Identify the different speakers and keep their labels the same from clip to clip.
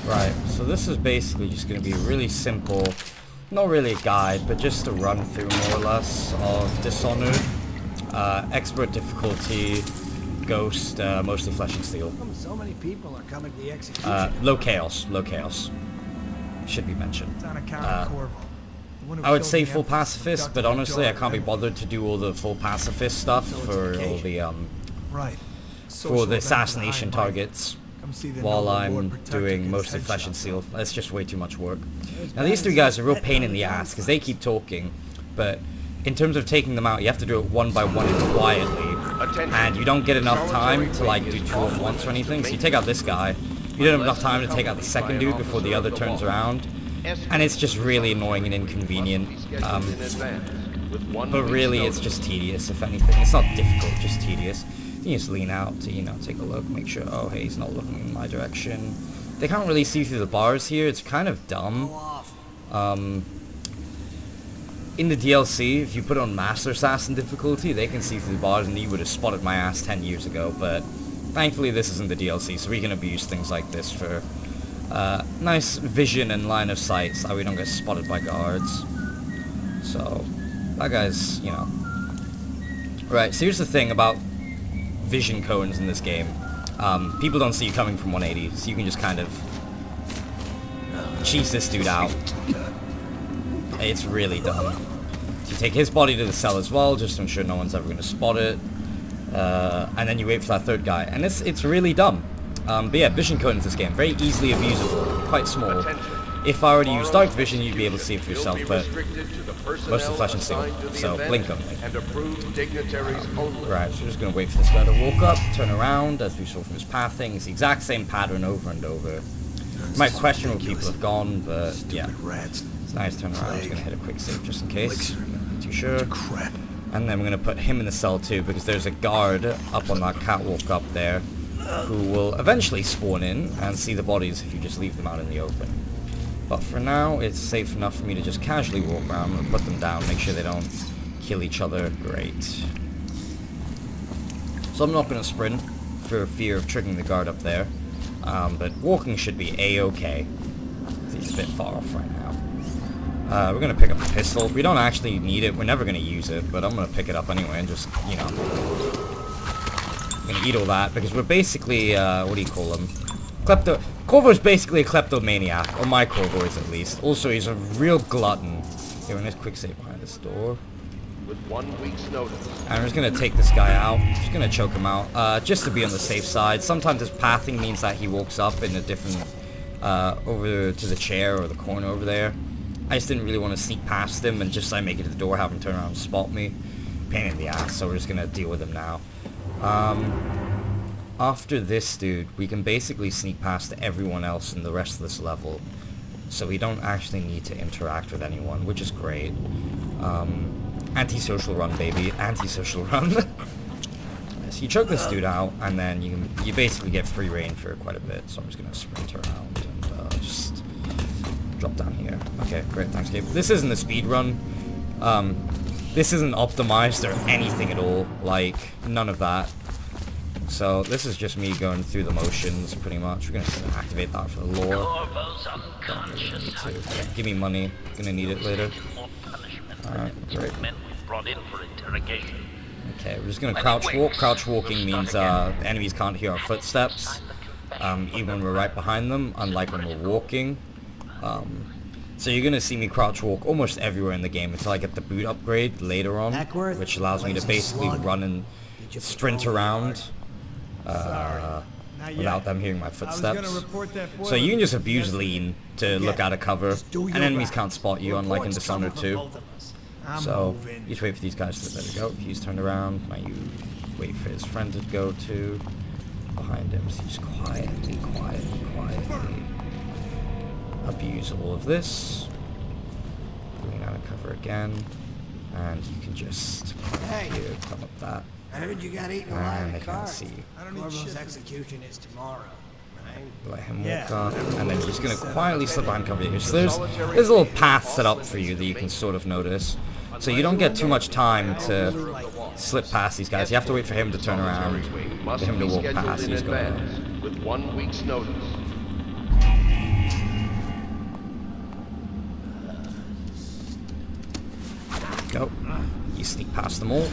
Speaker 1: Right, so this is basically just going to be a really simple, not really a guide, but just a run through more or less of Dishonored. Expert difficulty, Ghost, mostly Flesh and Steel.
Speaker 2: So many people are coming to the execution.
Speaker 1: Low chaos, low chaos. Should be mentioned.
Speaker 2: It's on account of Corvo.
Speaker 1: I would say full pacifist, but honestly I can't be bothered to do all the full pacifist stuff for all the for the assassination targets while I'm doing mostly Flesh and Steel. That's just way too much work. Now these three guys are a real pain in the ass because they keep talking, but in terms of taking them out, you have to do it one by one and quietly, and you don't get enough time to like do two at once or anything. So you take out this guy, you don't have enough time to take out the second dude before the other turns around, and it's just really annoying and inconvenient. But really, it's just tedious. If anything, it's not difficult, just tedious. You just lean out to, you know, take a look, make sure, oh hey, he's not looking in my direction. They can't really see through the bars here. It's kind of dumb. In the DLC, if you put on Master Assassin difficulty, they can see through the bars, and you would have spotted my ass 10 years ago, but thankfully this isn't the DLC, so we can abuse things like this for nice vision and line of sight, so we don't get spotted by guards. So, that guy's, you know. Right, so here's the thing about vision cones in this game. People don't see you coming from 180, so you can just kind of cheese this dude out. It's really dumb. So you take his body to the cell as well, just to ensure no one's ever going to spot it. And then you wait for that third guy. And it's really dumb. But yeah, vision cones in this game, very easily abusable, quite small. If I were to use dark vision, you'd be able to see it for yourself, but most of Flesh and Steel, so blink only. Right, so we're just going to wait for this guy to walk up, turn around, as we saw from his pathing. It's the exact same pattern over and over. You might question where people have gone, but yeah. It's nice to turn around. I'm just going to hit a quick save just in case. Not too sure. And then we're going to put him in the cell too, because there's a guard up on that catwalk up there who will eventually spawn in and see the bodies if you just leave them out in the open. But for now, it's safe enough for me to just casually walk around and put them down, make sure they don't kill each other. Great. So I'm not going to sprint for fear of triggering the guard up there, but walking should be a-okay. He's a bit far off right now. We're going to pick up the pistol. We don't actually need it. We're never going to use it, but I'm going to pick it up anyway and just, you know, I'm going to eat all that because we're basically, what do you call them? Corvo's basically a kleptomaniac, or my Corvo is at least. Also, he's a real glutton. Here, let's quick save behind this door.
Speaker 3: With 1 week's notice.
Speaker 1: And I'm just gonna take this guy out. Just gonna choke him out, just to be on the safe side. Sometimes his pathing means that he walks up in a different, over to the chair or the corner over there. I just didn't really want to sneak past him and just like make it to the door, have him turn around and spot me. Pain in the ass. So we're just gonna deal with him now. After this dude, we can basically sneak past everyone else in the rest of this level. So we don't actually need to interact with anyone, which is great. Antisocial run, baby. Antisocial run. So you choke this dude out, and then you basically get free reign for quite a bit. So I'm just going to sprint around and just drop down here. Okay, great. Thanks, Gabe. This isn't a speed run. This isn't optimized or anything at all. Like, none of that. So this is just me going through the motions, pretty much. We're gonna activate that for the lore. Don't really need to. Yeah, give me money. Gonna need it later. Alright, great. Okay, we're just gonna crouch walk. Crouch walking means the enemies can't hear our footsteps, even when we're right behind them, unlike when we're walking. So you're gonna see me crouch walk almost everywhere in the game until I get the boot upgrade later on, which allows me to basically run and sprint around. Without them hearing my footsteps. So you can just abuse lean to look out of cover, and enemies can't spot you, unlike in Dishonored 2. So you just wait for these guys to let it go. He's turned around. Now you wait for his friend to go to behind him. So you just quietly abuse all of this. Lean out of cover again, and you can just here, come up that.
Speaker 2: I heard you got eaten alive.
Speaker 1: And they can't see you.
Speaker 2: Corvo's execution is tomorrow.
Speaker 1: Let him walk up, and then you're just gonna quietly slip behind cover here. So there's a little path set up for you that you can sort of notice. So you don't get too much time to slip past these guys. You have to wait for him to turn around, for him to walk past. He's gonna.
Speaker 3: With 1 week's notice.
Speaker 1: go. You sneak past them all.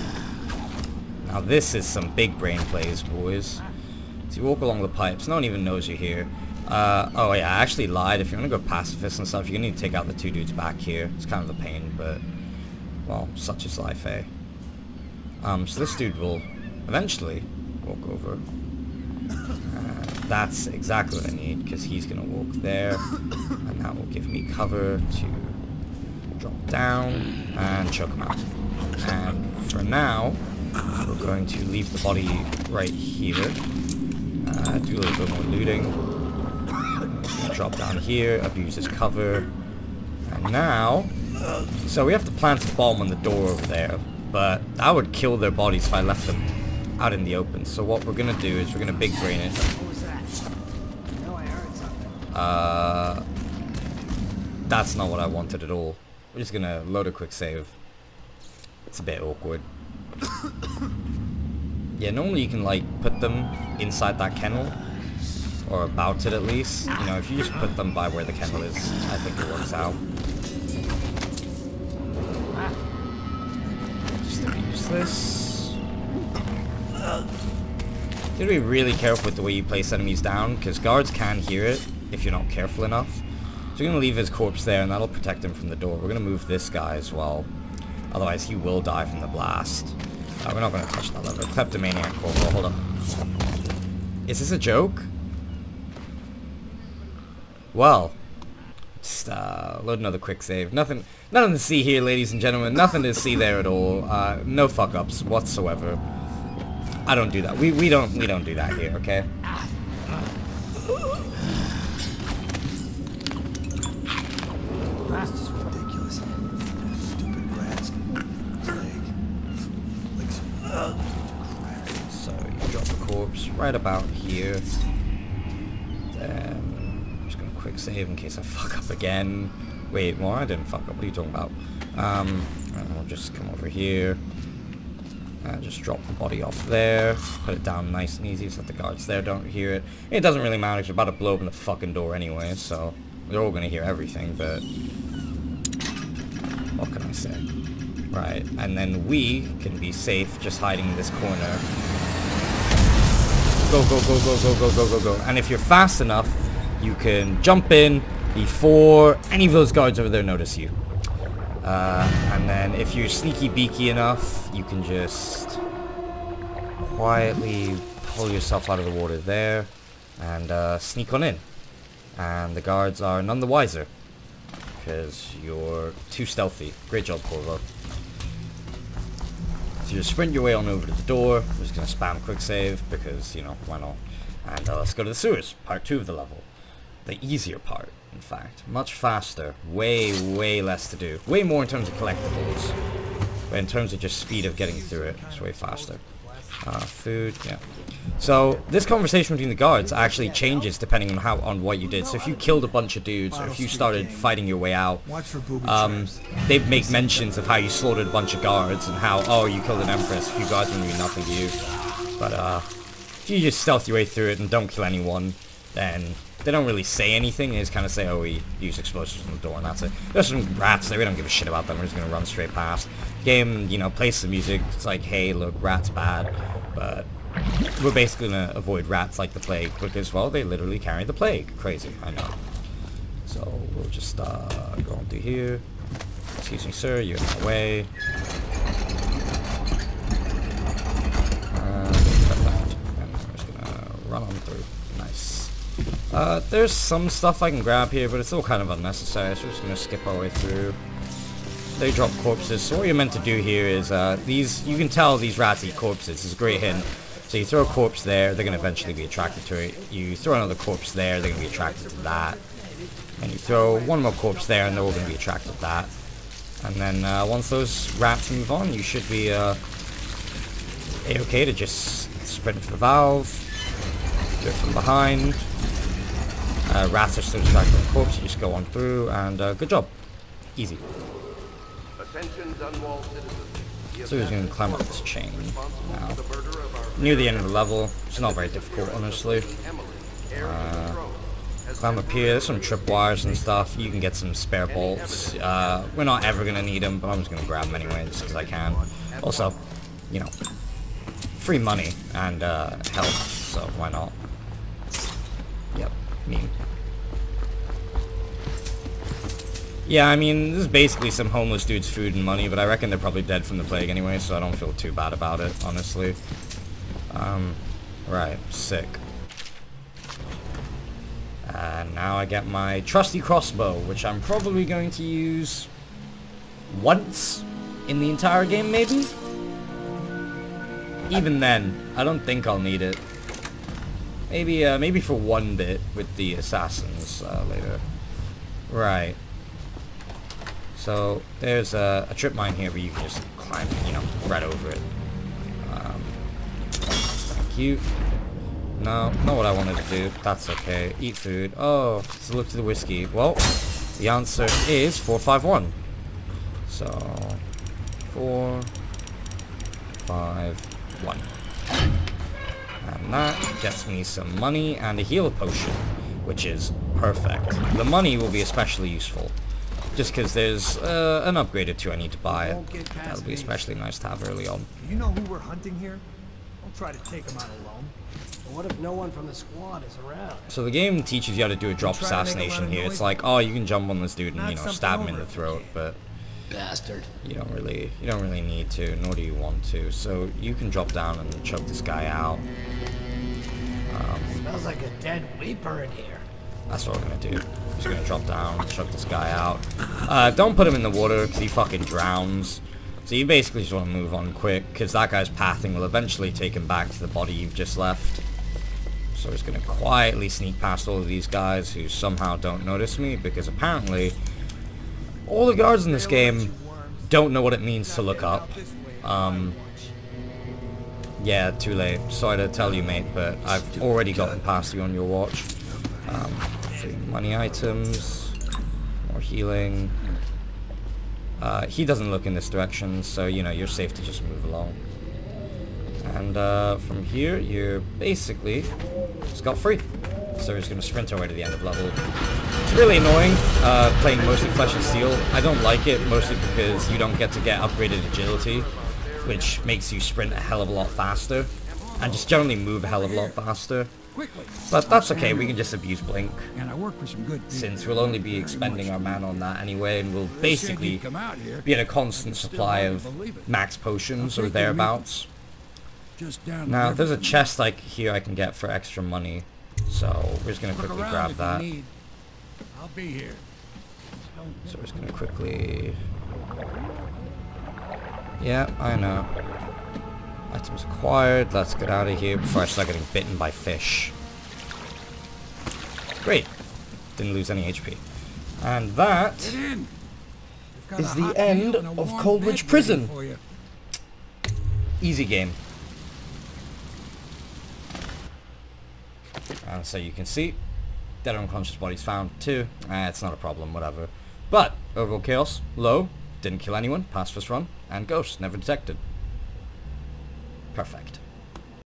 Speaker 1: Now this is some big brain plays, boys. So you walk along the pipes. No one even knows you're here. Oh yeah, I actually lied. If you're gonna go pacifist and stuff, you're gonna need to take out the 2 dudes back here. It's kind of a pain, but well, such is life, eh? So this dude will eventually walk over. That's exactly what I need, because he's gonna walk there, and that will give me cover to drop down and choke him out. And for now, we're going to leave the body right here. Do a little bit more looting. Drop down here, abuse his cover. And now, so we have to plant the bomb on the door over there, but that would kill their bodies if I left them out in the open. So what we're gonna do is we're gonna big brain it.
Speaker 2: What was that? No, I heard something.
Speaker 1: That's not what I wanted at all. We're just gonna load a quick save. It's a bit awkward. Yeah, normally you can like put them inside that kennel, or about it at least. You know, if you just put them by where the kennel is, I think it works out. Just use this. You gotta be really careful with the way you place enemies down, because guards can hear it if you're not careful enough. So we're gonna leave his corpse there, and that'll protect him from the door. We're gonna move this guy as well. Otherwise, he will die from the blast. We're not going to touch that lever. Kleptomaniac Corporal, hold up. Is this a joke? Well, just load another quick save. Nothing to see here, ladies and gentlemen. Nothing to see there at all. No fuck-ups whatsoever. I don't do that. We don't do that here, okay?
Speaker 2: That's just ridiculous. Stupid rats.
Speaker 1: So you drop the corpse right about here. Then I'm just gonna quick save in case I fuck up again. Wait, well, I didn't fuck up. What are you talking about? And we'll just come over here and just drop the body off there. Put it down nice and easy so that the guards there don't hear it. It doesn't really matter because we're about to blow open the fucking door anyway, so they're all gonna hear everything. But what can I say? Right, and then we can be safe just hiding in this corner. Go, go, go, go, go, go, go, go, go. And if you're fast enough, you can jump in before any of those guards over there notice you. And then if you're sneaky beaky enough, you can just quietly pull yourself out of the water there and sneak on in. And the guards are none the wiser because you're too stealthy. Great job, Corvo. So you sprint your way on over to the door. We're just going to spam quick save because, you know, why not? And let's go to the sewers, part 2 of the level. The easier part, in fact. Much faster. Way, way less to do. Way more in terms of collectibles. But in terms of just speed of getting through it, it's way faster. Food, yeah. So this conversation between the guards actually changes depending on what you did. So if you killed a bunch of dudes, or if you started fighting your way out, they make mentions of how you slaughtered a bunch of guards and how, oh, you killed an empress. A few guards will mean nothing to you. But if you just stealth your way through it and don't kill anyone, then they don't really say anything. They just kind of say, oh, we use explosives on the door, and that's it. There's some rats there. We don't give a shit about them. We're just going to run straight past. Game, you know, plays some music. It's like, hey, look, rats bad. But we're basically going to avoid rats like the plague because, well, they literally carry the plague. Crazy, I know. So we'll just go on through here. Excuse me, sir. You're in my way. Perfect. And we're just going to run on through. Nice. There's some stuff I can grab here, but it's all kind of unnecessary, so we're just going to skip our way through. They drop corpses, so what you're meant to do here is, you can tell these rats eat corpses. It's a great hint. So you throw a corpse there, they're going to eventually be attracted to it. You throw another corpse there, they're going to be attracted to that. And you throw one more corpse there, and they're all going to be attracted to that. And then once those rats move on, you should be A-okay to just sprint for the valve, do it from behind. Rats are still attracted to the corpse, you just go on through, and good job. Easy. So we're going to climb up this chain now. Near the end of the level, it's not very difficult, honestly. climb up here. There's some tripwires and stuff. You can get some spare bolts. We're not ever gonna need them, but I'm just gonna grab them anyway, just because I can. Also, you know, free money and health, so why not? Yep, mean. Yeah, I mean, this is basically some homeless dude's food and money, but I reckon they're probably dead from the plague anyway, so I don't feel too bad about it, honestly. Right, sick. And now I get my trusty crossbow, which I'm probably going to use once in the entire game, maybe? Even then, I don't think I'll need it. Maybe, maybe for one bit with the assassins later. Right. So there's a trip mine here where you can just climb, you know, right over it. Thank you. No, not what I wanted to do. That's okay. Eat food. Oh, let's look to the whiskey. Well, the answer is 451. So 4, 5, 1. And that gets me some money and a heal potion, which is perfect. The money will be especially useful, just because there's an upgrade or two I need to buy. That'll be especially nice to have early on.
Speaker 4: You know who we're hunting here? Don't try to take him out alone.
Speaker 2: What if no one from the squad is around?
Speaker 1: So the game teaches you how to do a drop assassination here. It's like, oh, you can jump on this dude and, you know, stab him in the throat, but
Speaker 2: Bastard.
Speaker 1: you don't really need to, nor do you want to. So you can drop down and choke this guy out.
Speaker 2: Smells like a dead weeper in here.
Speaker 1: That's what we're gonna do. Just gonna drop down, choke this guy out. Don't put him in the water because he fucking drowns. So you basically just want to move on quick, because that guy's pathing will eventually take him back to the body you've just left. So we're just going to quietly sneak past all of these guys who somehow don't notice me, because apparently all the guards in this game don't know what it means to look up. Yeah, too late. Sorry to tell you, mate, but I've already gotten past you on your watch. Free money items, more healing. He doesn't look in this direction, so, you know, you're safe to just move along. And from here, you're basically scot-free. So we're just going to sprint our way to the end of level. It's really annoying playing mostly Flesh and Steel. I don't like it, mostly because you don't get to get upgraded agility, which makes you sprint a hell of a lot faster, and just generally move a hell of a lot faster. But that's okay, we can just abuse Blink, since we'll only be expending our mana on that anyway, and we'll basically be in a constant supply of max potions or thereabouts. Now, there's a chest like here I can get for extra money, so we're just going to quickly grab that.
Speaker 4: I'll be here.
Speaker 1: So we're just going to quickly... Yeah, I know. Items acquired. Let's get out of here before I start getting bitten by fish. Great. Didn't lose any HP. And that is the end of Coldridge Prison. Easy game. And so you can see, dead or unconscious bodies found too. It's not a problem, whatever. But overall chaos, low, didn't kill anyone, pacifist run, and ghost never detected. Perfect.